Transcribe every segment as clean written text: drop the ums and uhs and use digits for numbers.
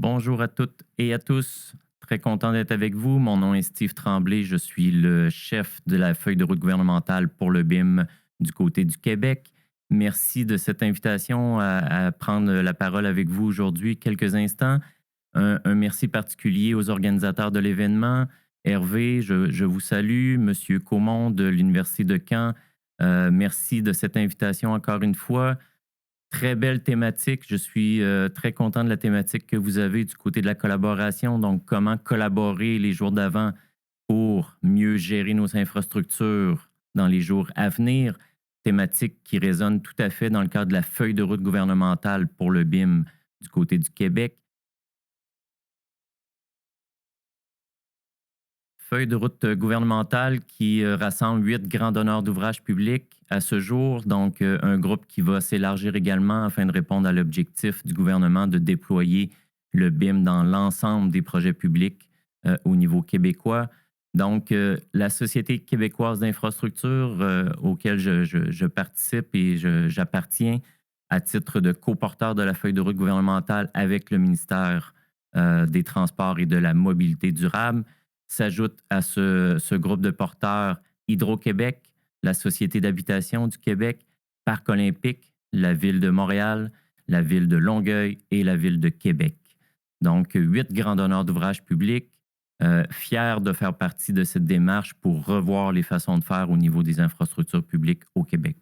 Bonjour à toutes et à tous. Très content d'être avec vous. Mon nom est Steve Tremblay. Je suis le chef de la feuille de route gouvernementale pour le BIM du côté du Québec. Merci de cette invitation à prendre la parole avec vous aujourd'hui quelques instants. Un merci particulier aux organisateurs de l'événement. Hervé, je vous salue. Monsieur Caumont de l'Université de Caen, merci de cette invitation encore une fois. Très belle thématique. Je suis très content de la thématique que vous avez du côté de la collaboration. Donc, comment collaborer les jours d'avant pour mieux gérer nos infrastructures dans les jours à venir. Thématique qui résonne tout à fait dans le cadre de la feuille de route gouvernementale pour le BIM du côté du Québec. Feuille de route gouvernementale qui rassemble 8 grands donneurs d'ouvrages publics à ce jour, donc un groupe qui va s'élargir également afin de répondre à l'objectif du gouvernement de déployer le BIM dans l'ensemble des projets publics au niveau québécois. Donc, la Société québécoise d'infrastructure auquel je participe et j'appartiens à titre de coporteur de la feuille de route gouvernementale avec le ministère des Transports et de la Mobilité durable, s'ajoute à ce groupe de porteurs Hydro-Québec, la Société d'habitation du Québec, Parc olympique, la Ville de Montréal, la Ville de Longueuil et la Ville de Québec. Donc, 8 grands donneurs d'ouvrages publics, fiers de faire partie de cette démarche pour revoir les façons de faire au niveau des infrastructures publiques au Québec.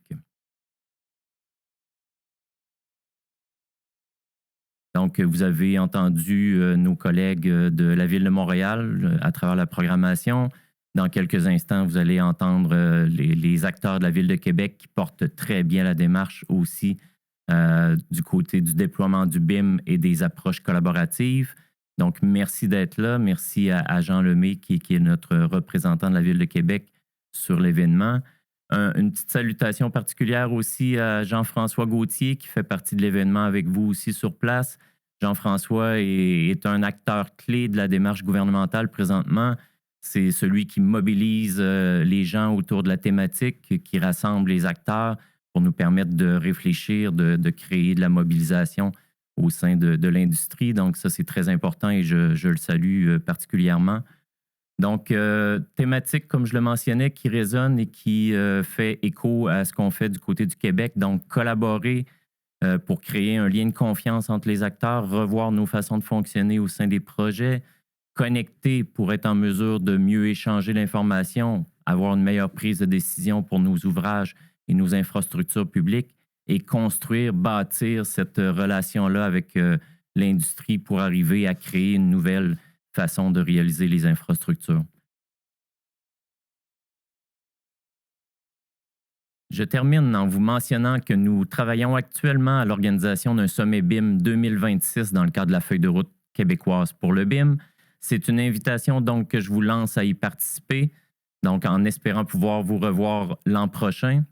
Donc, vous avez entendu nos collègues de la Ville de Montréal à travers la programmation. Dans quelques instants, vous allez entendre les acteurs de la Ville de Québec qui portent très bien la démarche aussi du côté du déploiement du BIM et des approches collaboratives. Donc, merci d'être là. Merci à Jean Lemay, qui est notre représentant de la Ville de Québec sur l'événement. Une petite salutation particulière aussi à Jean-François Gauthier, qui fait partie de l'événement avec vous aussi sur place. Jean-François est un acteur clé de la démarche gouvernementale présentement. C'est celui qui mobilise les gens autour de la thématique, qui rassemble les acteurs pour nous permettre de réfléchir, de créer de la mobilisation au sein de l'industrie. Donc ça, c'est très important et je le salue particulièrement. Donc, thématique, comme je le mentionnais, qui résonne et qui fait écho à ce qu'on fait du côté du Québec. Donc, collaborer pour créer un lien de confiance entre les acteurs, revoir nos façons de fonctionner au sein des projets, connecter pour être en mesure de mieux échanger l'information, avoir une meilleure prise de décision pour nos ouvrages et nos infrastructures publiques et construire, bâtir cette relation-là avec l'industrie pour arriver à créer une nouvelle façon de réaliser les infrastructures. Je termine en vous mentionnant que nous travaillons actuellement à l'organisation d'un sommet BIM 2026 dans le cadre de la feuille de route québécoise pour le BIM. C'est une invitation donc que je vous lance à y participer, donc en espérant pouvoir vous revoir l'an prochain.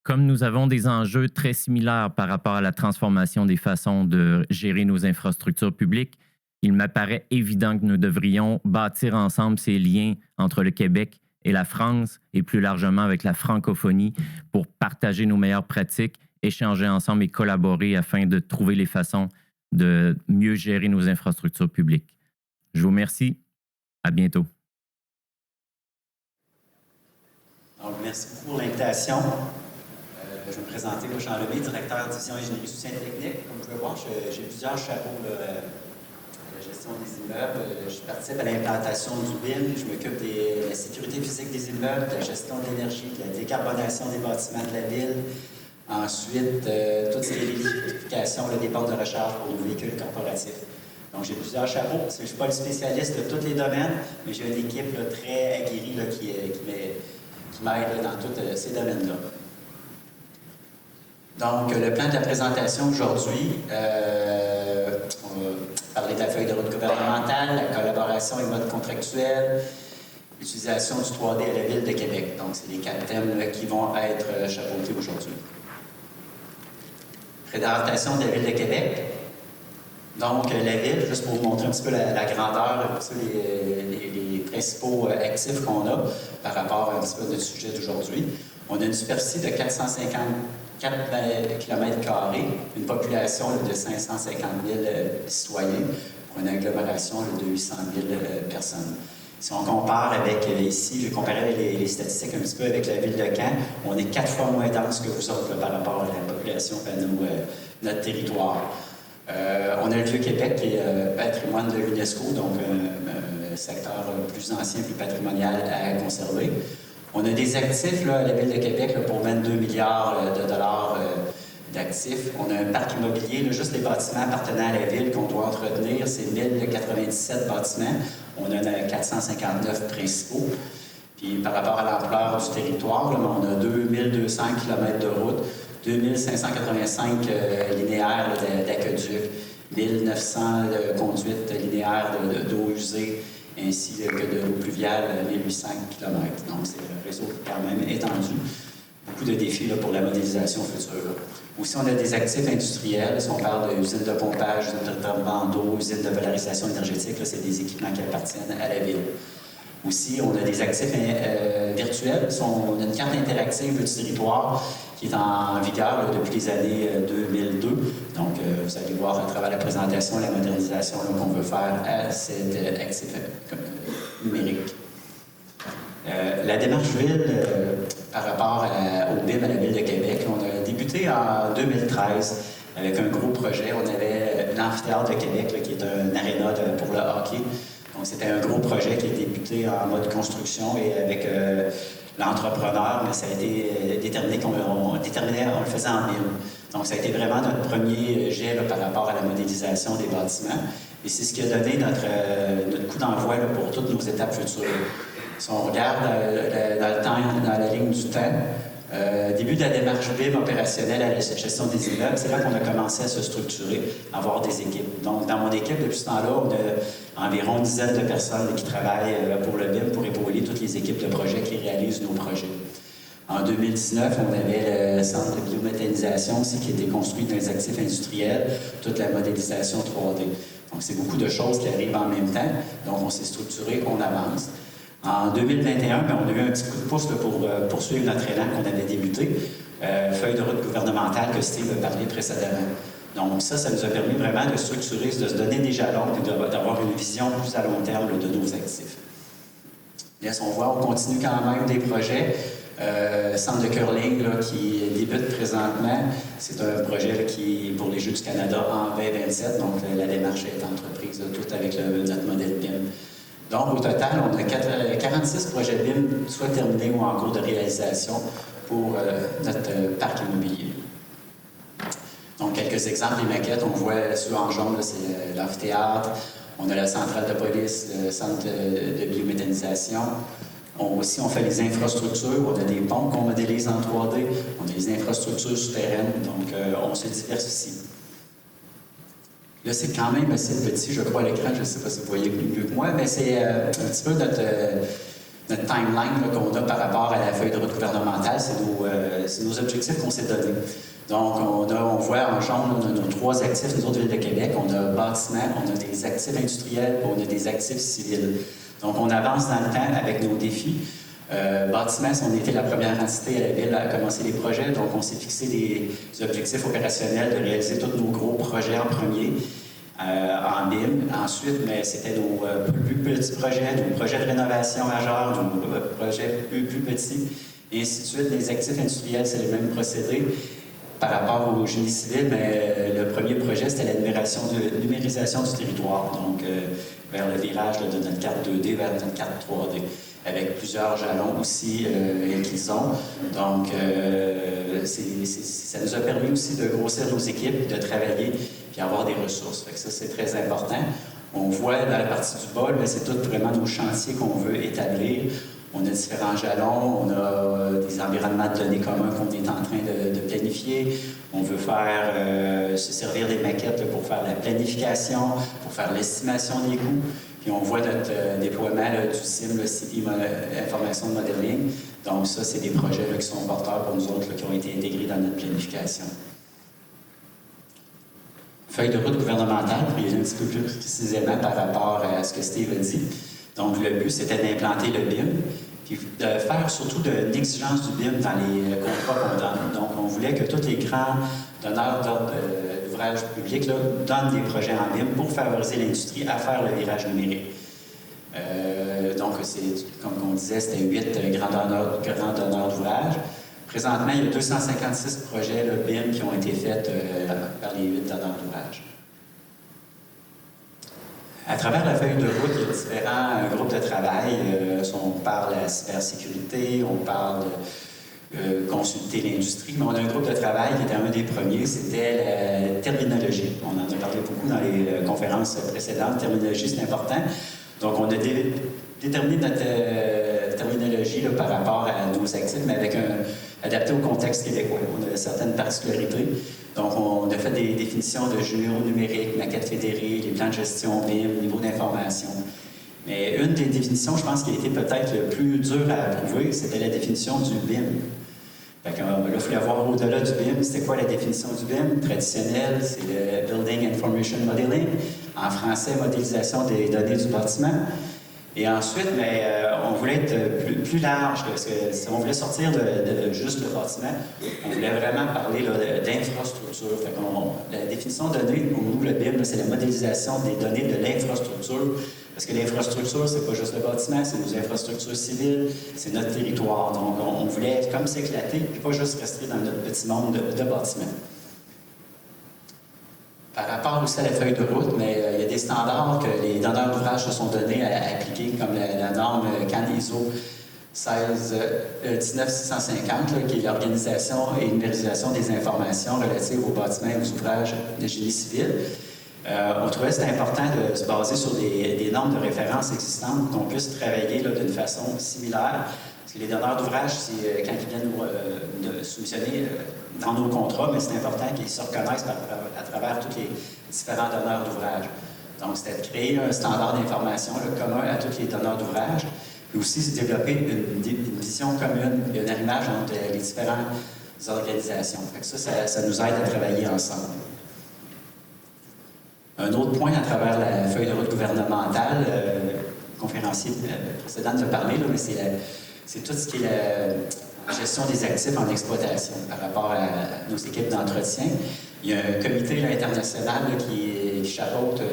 Comme nous avons des enjeux très similaires par rapport à la transformation des façons de gérer nos infrastructures publiques, il m'apparaît évident que nous devrions bâtir ensemble ces liens entre le Québec et la France et plus largement avec la francophonie pour partager nos meilleures pratiques, échanger ensemble et collaborer afin de trouver les façons de mieux gérer nos infrastructures publiques. Je vous remercie. À bientôt. Donc, merci beaucoup pour l'invitation. Je vais me présenter, Jean Lemay, directeur de division ingénierie soutien technique. Comme vous pouvez voir, j'ai plusieurs chapeaux là, la gestion des immeubles. Je participe à l'implantation du BIM. Je m'occupe de la sécurité physique des immeubles, de la gestion de l'énergie, de la décarbonation des bâtiments de la ville. Ensuite, toutes ces électrifications, des bornes de recharge pour nos véhicules corporatifs. Donc, j'ai plusieurs chapeaux. Je ne suis pas le spécialiste de tous les domaines, mais j'ai une équipe là, très aguerrie là, qui m'aide dans tous ces domaines-là. Donc, le plan de la présentation aujourd'hui, on va parler de la feuille de route gouvernementale, la collaboration et mode contractuel, l'utilisation du 3D à la Ville de Québec. Donc, c'est les 4 thèmes là, qui vont être chapeautés aujourd'hui. Présentation de la Ville de Québec. Donc, la Ville, juste pour vous montrer un petit peu la grandeur, les principaux actifs qu'on a par rapport à un petit peu notre sujet d'aujourd'hui. On a une superficie de 454 km², une population de 550 000 citoyens, pour une agglomération de 800 000 personnes. Si on compare avec, ici, je comparais avec les statistiques un petit peu avec la ville de Caen, on est 4 fois moins dense que vous autres par rapport à la population et notre territoire. On a le Vieux-Québec qui est patrimoine de l'UNESCO, donc un secteur plus ancien, plus patrimonial à conserver. On a des actifs là, à la Ville de Québec là, pour 22 milliards de dollars d'actifs. On a un parc immobilier, là, juste les bâtiments appartenant à la Ville qu'on doit entretenir, c'est 1097 bâtiments. On en a 459 principaux. Puis par rapport à l'ampleur du territoire, là, on a 2200 km de route, 2585 linéaires d'aqueducs, 1900 conduites linéaires d'eau usée, ainsi que de l'eau pluviale, 1800 km. Donc, c'est un réseau quand même étendu. Beaucoup de défis là, pour la modélisation future. Aussi, on a des actifs industriels. Si on parle d'usines de pompage, usines de traitement d'eau, usines de valorisation énergétique, c'est des équipements qui appartiennent à la ville. Aussi, on a des actifs virtuels. On a une carte interactive du territoire qui est en vigueur là, depuis les années 2002. Donc, vous allez voir à travers la présentation la modernisation qu'on veut faire à cet actif numérique. La démarche ville, par rapport au BIM à la Ville de Québec, on a débuté en 2013 avec un gros projet. On avait l'amphithéâtre de Québec, là, qui est un aréna pour le hockey. Donc, c'était un gros projet qui a débuté en mode construction et avec l'entrepreneur, mais ça a été déterminé qu'on le faisait en BIM. Donc, ça a été vraiment notre premier jet là, par rapport à la modélisation des bâtiments. Et c'est ce qui a donné notre coup d'envoi là, pour toutes nos étapes futures. Si on regarde dans la ligne du temps, début de la démarche BIM opérationnelle à la gestion des immeubles, c'est là qu'on a commencé à se structurer, à avoir des équipes. Donc, dans mon équipe, depuis ce temps-là, on a environ une dizaine de personnes qui travaillent pour le BIM pour épauler toutes les équipes de projet qui réalisent nos projets. En 2019, on avait le centre de biométhanisation aussi qui a été construit dans les actifs industriels, toute la modélisation 3D. Donc, c'est beaucoup de choses qui arrivent en même temps. Donc, on s'est structuré, on avance. En 2021, on a eu un petit coup de pouce là, pour poursuivre notre élan qu'on avait débuté, feuille de route gouvernementale que Steve a parlé précédemment. Donc ça nous a permis vraiment de structurer, de se donner des jalons et d'avoir une vision plus à long terme là, de nos actifs. Là, si on voit, on continue quand même des projets. Centre de curling là, qui débute présentement, c'est un projet là, qui est pour les Jeux du Canada en 2027, donc la démarche est entreprise, là, tout avec notre modèle BIM. Donc, au total, on a 46 projets BIM, soit terminés ou en cours de réalisation pour notre parc immobilier. Donc, quelques exemples des maquettes. On voit ceux en jaune, c'est l'amphithéâtre. On a la centrale de police, le centre de biométhanisation. On fait les infrastructures. On a des ponts qu'on modélise en 3D. On a les infrastructures souterraines. Donc, on se diversifie. Là, c'est quand même assez petit, je crois, à l'écran. Je ne sais pas si vous voyez mieux que moi, mais c'est un petit peu notre timeline qu'on a par rapport à la feuille de route gouvernementale. C'est nos objectifs qu'on s'est donnés. Donc, on voit en jaune, on a nos 3 actifs, nous autres Villes de Québec. On a bâtiments, on a des actifs industriels, on a des actifs civils. Donc, on avance dans le temps avec nos défis. Bâtiments, on a été la première entité à la Ville à commencer les projets, donc on s'est fixé des objectifs opérationnels de réaliser tous nos gros projets en premier, en BIM. Ensuite, mais c'était nos plus petits projets, nos projets de rénovation majeure, nos projets plus petits, et ainsi de suite. Les actifs industriels, c'est le même procédé. Par rapport au génie civil, mais le premier projet, c'était la numérisation du territoire, donc vers le virage là, de notre carte 2D vers notre carte 3D. Avec plusieurs jalons aussi qu'ils ont. Donc, ça nous a permis aussi de grossir nos équipes, de travailler et avoir des ressources. Fait que ça, c'est très important. On voit dans la partie du bas, c'est tout vraiment nos chantiers qu'on veut établir. On a différents jalons, on a des environnements de données communs qu'on est en train de planifier. On veut se servir des maquettes là, pour faire la planification, pour faire l'estimation des coûts. Puis on voit notre déploiement là, du CIM, le City Information Modeling. Donc ça, c'est des projets là, qui sont porteurs pour nous autres, là, qui ont été intégrés dans notre planification. Feuille de route gouvernementale, pour y aller un petit peu plus précisément par rapport à ce que Steve a dit. Donc le but, c'était d'implanter le BIM, puis de faire surtout de l'exigence du BIM dans les contrats qu'on donne. Donc on voulait que tous les grands donneurs d'ordre d'ouvrage public là, donne des projets en BIM pour favoriser l'industrie à faire le virage numérique. Donc, comme on disait, c'était 8 grands donneurs d'ouvrage. Présentement, il y a 256 projets là, BIM qui ont été faits par les 8 donneurs d'ouvrage. À travers la feuille de route, il y a différents groupes de travail. On parle de la cybersécurité, on parle de consulter l'industrie, mais on a un groupe de travail qui était un des premiers, c'était la terminologie. On en a parlé beaucoup dans les conférences précédentes. Terminologie, c'est important. Donc, on a déterminé notre terminologie là, par rapport à nos actifs, mais adapté au contexte québécois. On a certaines particularités. Donc, on a fait des définitions de généraux numériques, maquettes fédérées, les plans de gestion BIM, niveau d'information. Mais une des définitions, je pense, qui a été peut-être le plus dur à approuver, c'était la définition du BIM. Fait que, là, il fallait voir au-delà du BIM, c'était quoi la définition du BIM? Traditionnelle, c'est le Building Information Modeling. En français, modélisation des données du bâtiment. Et ensuite, on voulait être plus large, parce que si on voulait sortir de juste le bâtiment, on voulait vraiment parler d'infrastructure. La définition donnée pour nous, le BIM, c'est la modélisation des données de l'infrastructure. Parce que l'infrastructure, c'est pas juste le bâtiment, c'est nos infrastructures civiles, c'est notre territoire. Donc, on voulait comme s'éclater, puis pas juste rester dans notre petit monde de bâtiments. Par rapport aussi à la feuille de route, mais il y a des standards que les donneurs d'ouvrage se sont donnés à appliquer, comme la norme CAN ISO 19650, qui est l'organisation et numérisation des informations relatives aux bâtiments et aux ouvrages de génie civil. On trouvait que c'était important de se baser sur des normes de référence existantes pour qu'on puisse travailler d'une façon similaire. Parce que les donneurs d'ouvrage, quand ils viennent nous soumissionner dans nos contrats, mais c'est important qu'ils se reconnaissent à travers tous les différents donneurs d'ouvrage. Donc, c'était de créer un standard d'information commun à tous les donneurs d'ouvrage, et aussi de développer une vision commune et un arrimage entre les différentes organisations. Fait que ça nous aide à travailler ensemble. Un autre point à travers la feuille de route gouvernementale, le conférencier précédent nous a parlé, mais c'est tout ce qui est la gestion des actifs en exploitation par rapport à nos équipes d'entretien. Il y a un comité international qui chapeaute,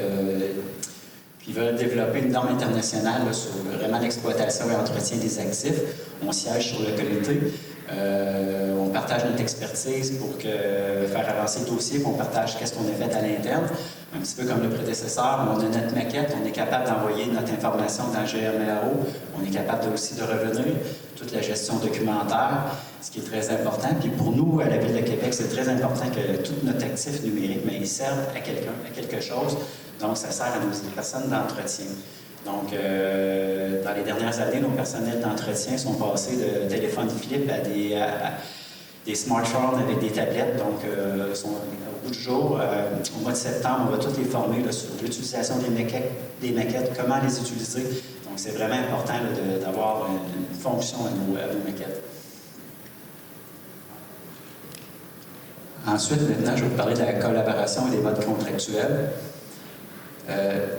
qui veut développer une norme internationale sur vraiment l'exploitation et l'entretien des actifs. On siège sur le comité. On partage notre expertise pour faire avancer le dossier, puis on partage qu'est-ce qu'on a fait à l'interne. Un petit peu comme le prédécesseur, on a notre maquette, on est capable d'envoyer notre information dans GMAO, on est capable aussi de revenir, toute la gestion documentaire, ce qui est très important. Puis pour nous, à la Ville de Québec, c'est très important que tout notre actif numérique, mais il serve à quelqu'un, à quelque chose. Donc, ça sert à nos personnes d'entretien. Donc, dans les dernières années, nos personnels d'entretien sont passés de téléphones flip à des smartphones avec des tablettes. Donc, au bout du jour, au mois de septembre, on va tous les former sur l'utilisation des maquettes, comment les utiliser. Donc, c'est vraiment important d'avoir une fonction à nos maquettes. Ensuite, maintenant, je vais vous parler de la collaboration et des modes contractuels.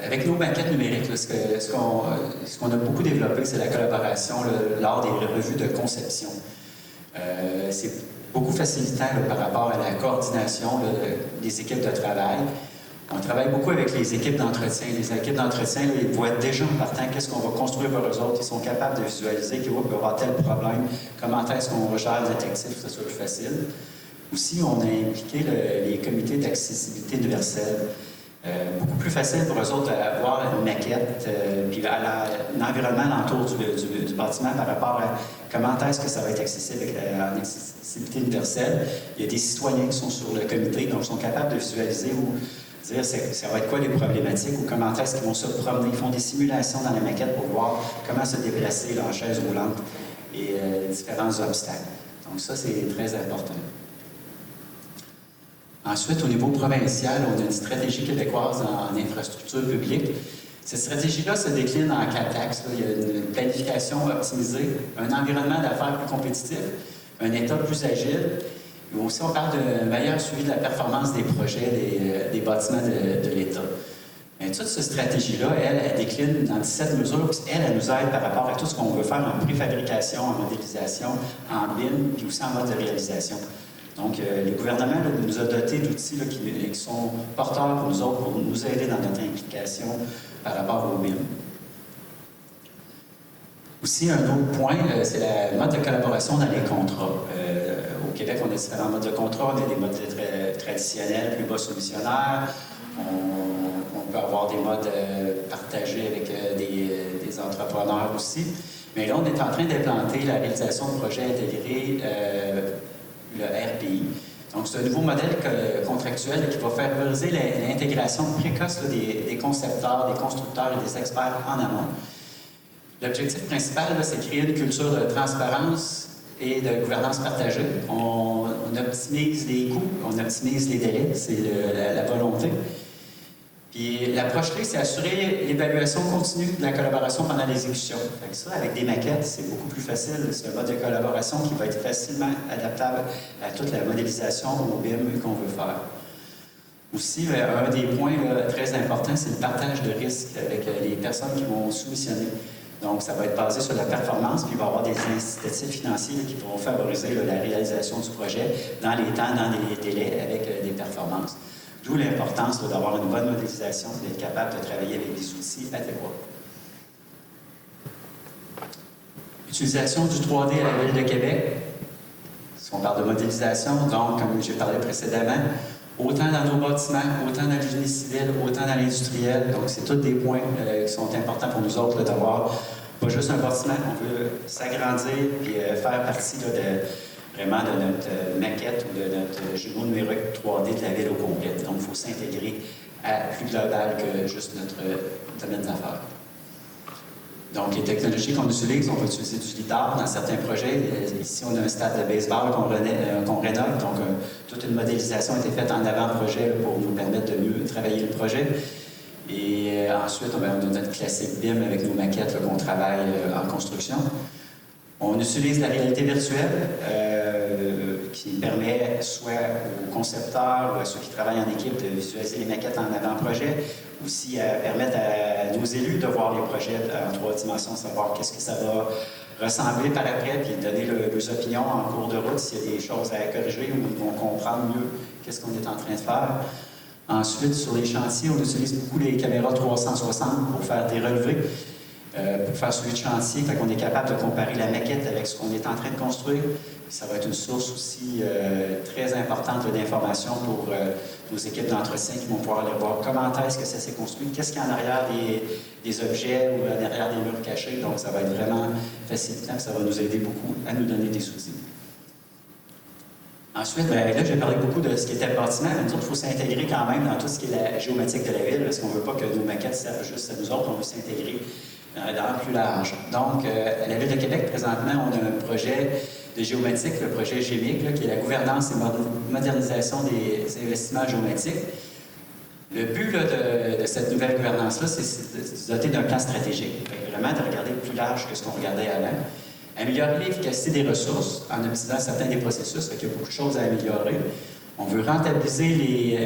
Avec nos maquettes numériques, ce qu'on a beaucoup développé, c'est la collaboration lors des revues de conception. C'est beaucoup facilitant par rapport à la coordination des équipes de travail. On travaille beaucoup avec les équipes d'entretien. Les équipes d'entretien, ils voient déjà en partant qu'est-ce qu'on va construire pour eux autres. Ils sont capables de visualiser qu'il va y avoir tel problème, comment est-ce qu'on gère les actifs, que ce soit plus facile. Aussi, on a impliqué les comités d'accessibilité universelle. Beaucoup plus facile pour eux autres d'avoir une maquette, puis l'environnement alentour du bâtiment par rapport à comment est-ce que ça va être accessible en accessibilité universelle. Il y a des citoyens qui sont sur le comité, donc ils sont capables de visualiser ou dire ça va être quoi les problématiques ou comment est-ce qu'ils vont se promener. Ils font des simulations dans la maquette pour voir comment se déplacer en chaise roulante et différents obstacles. Donc ça, c'est très important. Ensuite, au niveau provincial, on a une stratégie québécoise en infrastructure publique. Cette stratégie-là se décline en 4 axes. Il y a une planification optimisée, un environnement d'affaires plus compétitif, un État plus agile. Et aussi, on parle d'un meilleur suivi de la performance des projets des bâtiments de l'État. Mais toute cette stratégie-là, elle décline dans 17 mesures. Elle nous aide par rapport à tout ce qu'on veut faire en préfabrication, en modélisation, en BIM, puis aussi en mode de réalisation. Donc, le gouvernement là, nous a doté d'outils qui sont porteurs pour nous autres, pour nous aider dans notre implication par rapport au BIM. Aussi, un autre point, c'est le mode de collaboration dans les contrats. Au Québec, on a différents modes de contrat. On a des modes traditionnels, plus bas soumissionnaires. On peut avoir des modes partagés avec des entrepreneurs aussi. Mais là, on est en train d'implanter la réalisation de projets intégrés, le RPI. Donc, c'est un nouveau modèle contractuel qui va favoriser l'intégration précoce des concepteurs, des constructeurs et des experts en amont. L'objectif principal, c'est de créer une culture de transparence et de gouvernance partagée. On optimise les coûts, on optimise les délais, c'est la volonté. Puis l'approche clé, c'est assurer l'évaluation continue de la collaboration pendant l'exécution. Ça, avec des maquettes, c'est beaucoup plus facile. C'est un mode de collaboration qui va être facilement adaptable à toute la modélisation au BIM qu'on veut faire. Aussi, un des points très importants, c'est le partage de risques avec les personnes qui vont soumissionner. Donc, ça va être basé sur la performance, puis il va y avoir des incitatifs financiers qui vont favoriser la réalisation du projet dans les temps, dans les délais, avec des performances. D'où l'importance d'avoir une bonne modélisation et d'être capable de travailler avec des outils adéquats. Utilisation du 3D à la Ville de Québec. Si on parle de modélisation, donc, comme j'ai parlé précédemment, autant dans nos bâtiments, autant dans le génie civil, autant dans l'industriel. Donc, c'est tous des points qui sont importants pour nous autres d'avoir pas juste un bâtiment, on veut s'agrandir et faire partie vraiment de notre maquette ou de notre jumeau numérique 3D de la ville au complet. Donc, il faut s'intégrer à plus global que juste notre domaine d'affaires. Donc, les technologies qu'on utilise, on va utiliser du lidar dans certains projets. Ici, on a un stade de baseball qu'on rénove. Donc, toute une modélisation a été faite en avant-projet pour nous permettre de mieux travailler le projet. Et ensuite, on a notre classique BIM avec nos maquettes qu'on travaille en construction. On utilise la réalité virtuelle qui permet soit aux concepteurs ou à ceux qui travaillent en équipe de visualiser les maquettes en avant-projet, aussi permettre à nos élus de voir les projets en 3 dimensions, savoir qu'est-ce que ça va ressembler par après, puis donner leurs opinions en cours de route s'il y a des choses à corriger ou ils vont comprendre mieux qu'est-ce qu'on est en train de faire. Ensuite, sur les chantiers, on utilise beaucoup les caméras 360 pour faire des relevés. Pour faire suivi de chantier, fait qu'on est capable de comparer la maquette avec ce qu'on est en train de construire. Puis ça va être une source aussi très importante d'informations pour nos équipes d'entretien qui vont pouvoir aller voir comment est-ce que ça s'est construit, qu'est-ce qu'il y a en arrière des objets ou en arrière des murs cachés. Donc ça va être vraiment facilitant, ça va nous aider beaucoup à nous donner des outils. Ensuite, là, j'ai parlé beaucoup de ce qui était le bâtiment, mais nous autres, il faut s'intégrer quand même dans tout ce qui est la géométrique de la ville, parce qu'on ne veut pas que nos maquettes servent juste à nous autres, on veut s'intégrer dans plus large. Donc, à la Ville de Québec, présentement, on a un projet de géométrique, le projet GEMIC, qui est la gouvernance et modernisation des investissements géométriques. Le but de cette nouvelle gouvernance-là, c'est de se doter d'un plan stratégique, vraiment de regarder plus large que ce qu'on regardait avant. Améliorer l'efficacité des ressources en optimisant certains des processus, fait qu'il y a beaucoup de choses à améliorer. On veut rentabiliser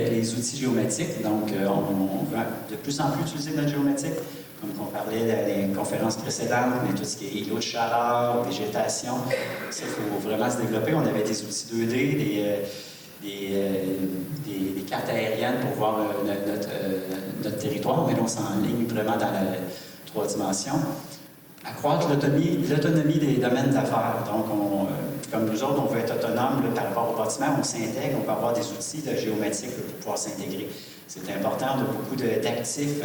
les outils géométriques, donc on veut de plus en plus utiliser notre géométrique, comme on parlait dans les conférences précédentes, mais tout ce qui est îlots de chaleur, végétation, ça, il faut vraiment se développer. On avait des outils 2D, des cartes aériennes pour voir notre territoire, mais là, on s'enligne vraiment dans la 3 dimensions. Accroître l'autonomie des domaines d'affaires. Donc, comme nous autres, on veut être autonome par rapport au bâtiment, on s'intègre, on peut avoir des outils de géométrique pour pouvoir s'intégrer. C'est important, on a beaucoup d'actifs,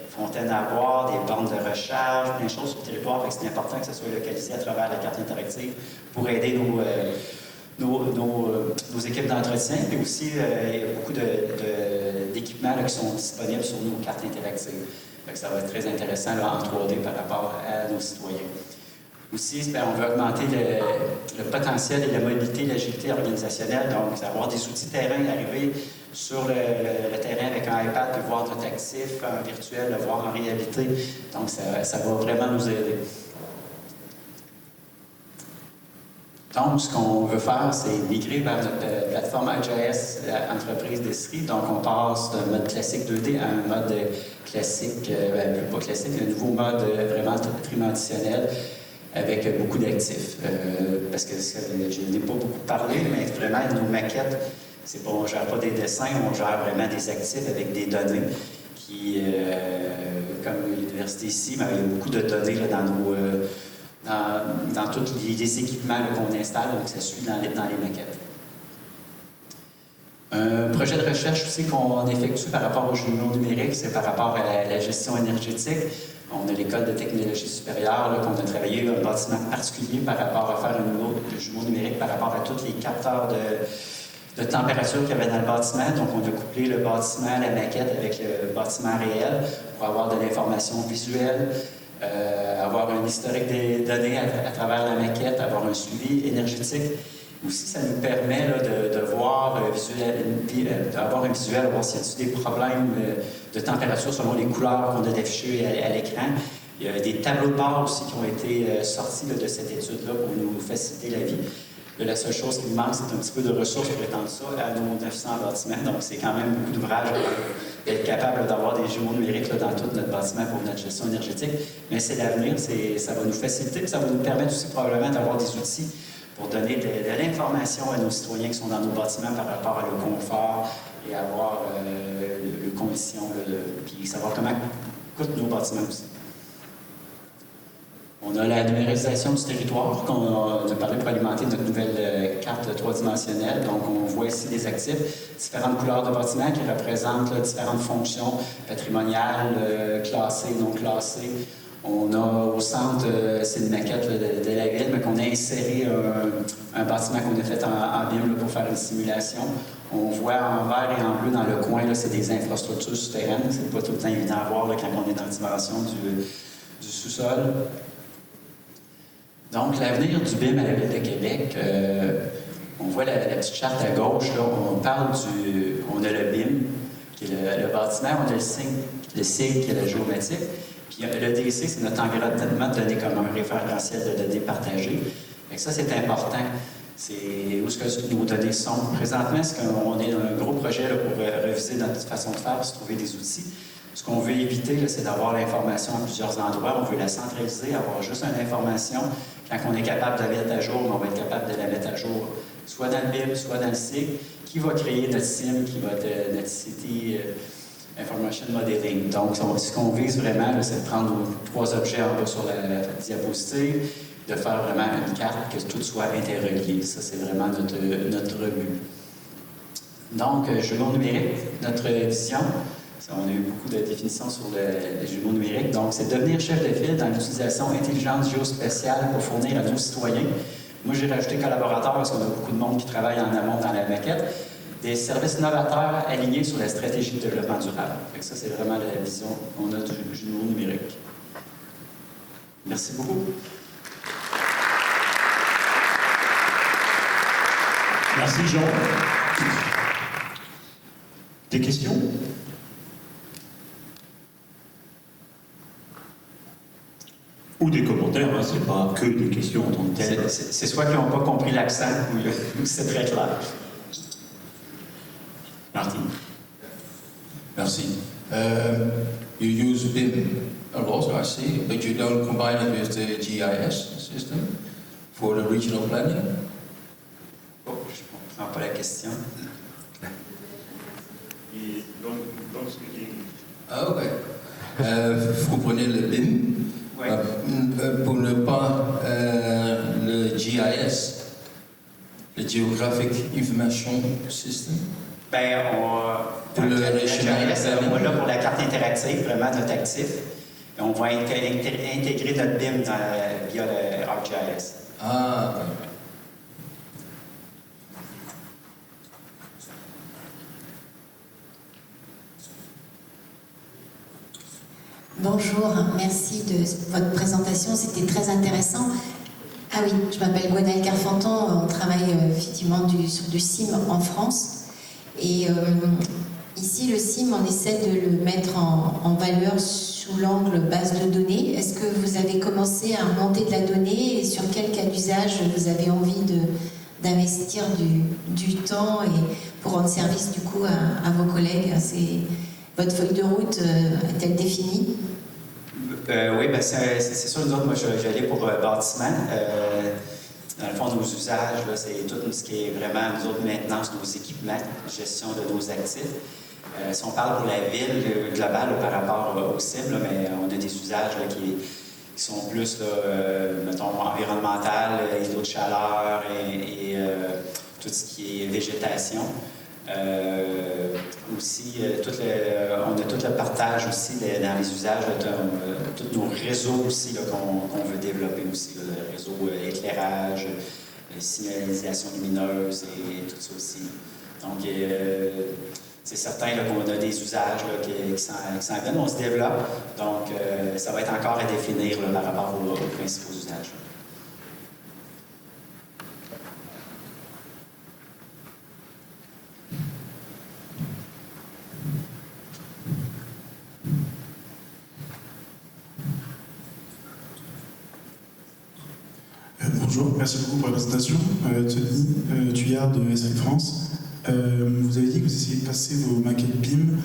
fontaines à boire, des bornes de recharge, plein de choses sur le territoire, c'est important que ça soit localisé à travers la carte interactive pour aider nos équipes d'entretien, mais aussi il y a beaucoup d'équipements qui sont disponibles sur nos cartes interactives. Donc, ça va être très intéressant là, en 3D par rapport à nos citoyens. Aussi, on veut augmenter le potentiel et la mobilité, l'agilité organisationnelle, donc avoir des outils terrain, arriver sur le terrain avec un iPad, puis voir notre actif en virtuel, le voir en réalité. Donc, ça va vraiment nous aider. Donc, ce qu'on veut faire, c'est migrer vers notre plateforme AGIS Entreprise d'Estrie. Donc, on passe d'un mode classique 2D à un mode classique, pas classique, un nouveau mode vraiment tridimensionnel avec beaucoup d'actifs. parce que je n'ai pas beaucoup parlé, mais vraiment, nos maquettes, c'est pas, on ne gère pas des dessins, on gère vraiment des actifs avec des données qui, comme l'université ici, mais il y a beaucoup de données là, dans tous les équipements qu'on installe, donc ça suit dans les maquettes. Un projet de recherche aussi qu'on effectue par rapport aux jumeaux numériques, c'est par rapport à la gestion énergétique. On a l'école de technologie supérieure, qu'on a travaillé un bâtiment particulier par rapport à faire un nouveau jumeau numérique par rapport à tous les capteurs de température qu'il y avait dans le bâtiment. Donc, on a couplé le bâtiment, la maquette avec le bâtiment réel pour avoir de l'information visuelle, avoir un historique des données à travers la maquette, avoir un suivi énergétique. Aussi, ça nous permet là, de voir d'avoir un visuel, voir s'il y a des problèmes de température selon les couleurs qu'on a affichées à l'écran. Il y a des tableaux de bord aussi qui ont été sortis là, de cette étude-là pour nous faciliter la vie. Là, la seule chose qui nous manque, c'est un petit peu de ressources pour étendre ça à nos 900 bâtiments. Donc, c'est quand même beaucoup d'ouvrages d'être capable d'avoir des jumeaux numériques là, dans tout notre bâtiment pour notre gestion énergétique. Mais c'est l'avenir, ça va nous faciliter, puis ça va nous permettre aussi probablement d'avoir des outils pour donner de l'information à nos citoyens qui sont dans nos bâtiments par rapport à le confort et avoir les conditions, puis savoir comment coûtent nos bâtiments aussi. On a la numérisation du territoire qu'on a parlé pour alimenter notre nouvelle carte trois-dimensionnelle. Donc, on voit ici des actifs, différentes couleurs de bâtiments qui représentent là, différentes fonctions patrimoniales, classées, non classées. On a au centre, c'est une maquette là, de la ville, mais qu'on a inséré un bâtiment qu'on a fait en BIM là, pour faire une simulation. On voit en vert et en bleu dans le coin, c'est des infrastructures souterraines. C'est pas tout le temps évident à voir là, quand on est dans la dimension du sous-sol. Donc, l'avenir du BIM à la Ville de Québec, on voit la petite charte à gauche, là, on parle on a le BIM, qui est le bâtiment, on a le SIG, qui est la géométrique, puis le DC, c'est notre environnement donné comme un référentiel de données partagées. Fait que ça, c'est important. C'est où est-ce que nos données sont. Présentement, on est dans un gros projet là, pour reviser notre façon de faire, pour se trouver des outils. Ce qu'on veut éviter, c'est d'avoir l'information à plusieurs endroits. On veut la centraliser, avoir juste une information. Quand on est capable de la mettre à jour, on va être capable de la mettre à jour soit dans le BIM, soit dans le SIG, qui va créer notre SIM, qui va être notre City Information Modeling. Donc, ce qu'on vise vraiment, c'est de prendre nos 3 objets en bas sur la diapositive, de faire vraiment une carte, que tout soit interrelié. Ça, c'est vraiment notre but. Donc, jumeaux numériques, notre vision. On a eu beaucoup de définitions sur les jumeaux numériques. Donc, c'est devenir chef de file dans l'utilisation intelligente géospatiale pour fournir à nos citoyens. Moi, j'ai rajouté collaborateurs parce qu'on a beaucoup de monde qui travaille en amont dans la maquette. Des services novateurs alignés sur la stratégie de développement durable. Fait que ça, c'est vraiment la vision qu'on a du jumeau numérique. Merci beaucoup. Merci, Jean. Des questions? Ou des commentaires, hein, c'est pas que des questions en tant que telles. C'est soit qu'ils n'ont pas compris l'accent ou c'est très clair. Martin. Merci. You use BIM a lot, I see, but you don't combine it with the GIS system for the regional planning? Oh, je ne comprends pas la question. Ah, ok. Vous prenez le BIM. Oui. Pour ne pas le GIS, le Geographic Information System. Bien, pour le GIS, on va là pour la carte interactive, vraiment notre actif. Et on va intégrer notre BIM via le ArcGIS. Ah, ok. Bonjour, merci de votre présentation, c'était très intéressant. Ah oui, je m'appelle Gwenaëlle Carfanton, on travaille effectivement sur du CIM en France. Et ici, le CIM, on essaie de le mettre en valeur sous l'angle base de données. Est-ce que vous avez commencé à monter de la donnée et sur quel cas d'usage vous avez envie d'investir du temps et pour rendre service du coup à vos collègues? Votre feuille de route est-elle définie? Oui, ben c'est sûr, nous autres, moi, j'allais pour bâtiment. Dans le fond, nos usages, là, c'est tout ce qui est vraiment, nous autres, maintenance, nos équipements, gestion de nos actifs. Si on parle pour la ville globale par rapport aux cibles, mais on a des usages là, qui sont plus, mettons, environnemental, îlots de chaleur et tout ce qui est végétation. Aussi, on a tout le partage aussi dans les usages, tous nos réseaux aussi qu'on veut développer aussi, là, le réseau éclairage, signalisation lumineuse et tout ça aussi. Donc, c'est certain qu'on a des usages là, qui s'en viennent, on se développe, donc ça va être encore à définir là, par rapport aux principaux usages. Bonjour, merci beaucoup pour la présentation. Tony Thuillard de SL France. Vous avez dit que vous essayez de passer vos maquettes BIM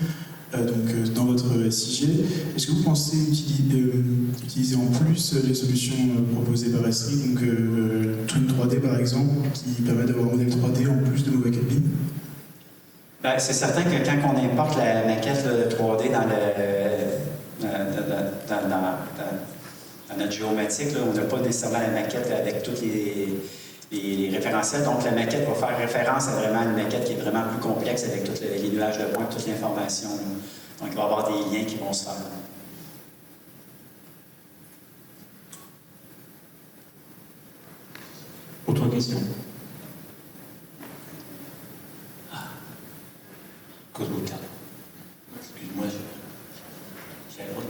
dans votre SIG. Est-ce que vous pensez utiliser en plus les solutions proposées par Esri, donc Twin 3D par exemple, qui permet d'avoir un modèle 3D en plus de vos maquettes BIM? Ben, c'est certain que quand on importe la maquette 3D dans notre géomatique, là, on n'a pas nécessairement la maquette avec tous les référentiels. Donc, la maquette va faire référence à vraiment une maquette qui est vraiment plus complexe avec tous les nuages de points, toute l'information. Donc, il va y avoir des liens qui vont se faire. Autre question? Cosmo Carlo. Excuse-moi, j'ai la droite.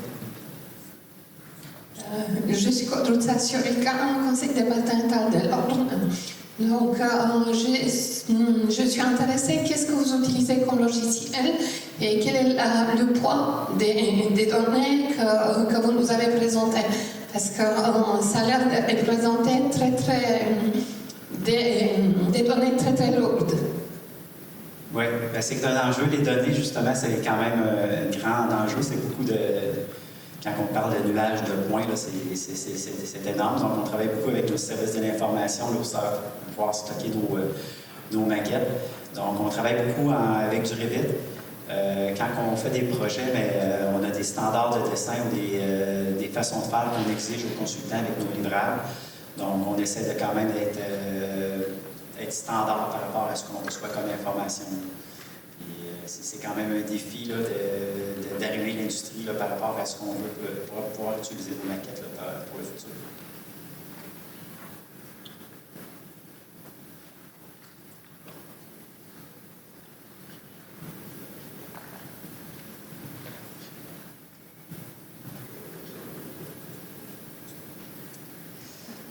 Je suis Kodrouza Surika, conseil départemental de l'ordre. Donc, je suis intéressée, qu'est-ce que vous utilisez comme logiciel et quel est le poids des données que vous nous avez présentées? Parce que ça a l'air de présenter des données très lourdes. Oui, ben c'est que un enjeu, les données, justement, c'est quand même un grand enjeu. C'est beaucoup de... Quand on parle de nuages de points, c'est énorme. Donc, on travaille beaucoup avec nos services de l'information pour pouvoir stocker nos maquettes. Donc, on travaille beaucoup avec du Revit. Quand on fait des projets, on a des standards de dessin ou des façons de faire qu'on exige aux consultants avec nos livrables. Donc, on essaie de quand même être standard par rapport à ce qu'on reçoit comme information. C'est quand même un défi d'arrimer l'industrie par rapport à ce qu'on veut pour pouvoir utiliser nos maquettes pour le futur.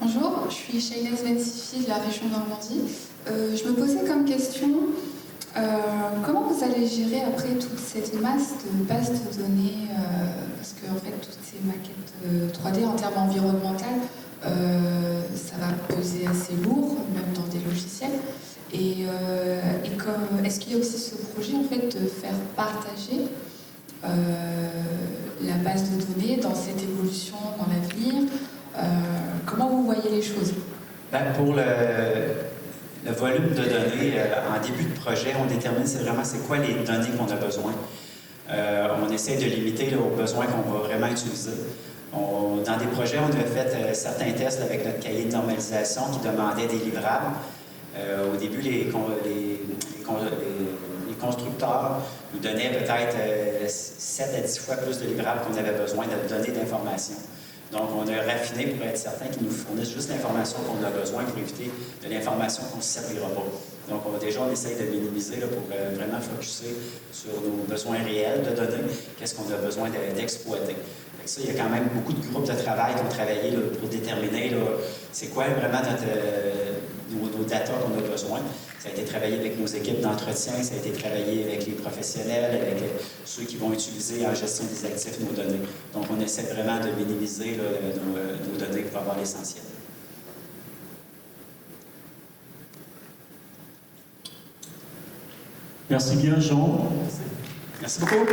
Bonjour, je suis Shailès Bensifi de la région Normandie. Je me posais comme question, comment vous allez gérer après toute cette masse de bases de données, parce que en fait toutes ces maquettes 3D en termes environnementaux, ça va peser assez lourd, même dans des logiciels. Est-ce qu'il y a aussi ce projet en fait de faire partager la base de données dans cette évolution dans l'avenir? Comment vous voyez les choses? Pour le volume de données, en début de projet, on détermine c'est quoi les données qu'on a besoin. On essaie de limiter aux besoins qu'on va vraiment utiliser. Dans des projets, on a fait certains tests avec notre cahier de normalisation qui demandait des livrables. Au début, les constructeurs nous donnaient peut-être 7 à 10 fois plus de livrables qu'on avait besoin de données d'information. Donc, on a raffiné pour être certain qu'ils nous fournissent juste l'information qu'on a besoin pour éviter de l'information qu'on ne se servira pas. Donc, on essaye de minimiser pour vraiment focusser sur nos besoins réels de données, qu'est-ce qu'on a besoin d'exploiter. Ça, il y a quand même beaucoup de groupes de travail qui ont travaillé pour déterminer c'est quoi vraiment nos data qu'on a besoin. Ça a été travaillé avec nos équipes d'entretien, ça a été travaillé avec les professionnels, avec ceux qui vont utiliser en gestion des actifs nos données. Donc, on essaie vraiment de minimiser nos données pour avoir l'essentiel. Merci bien, Jean. Merci beaucoup.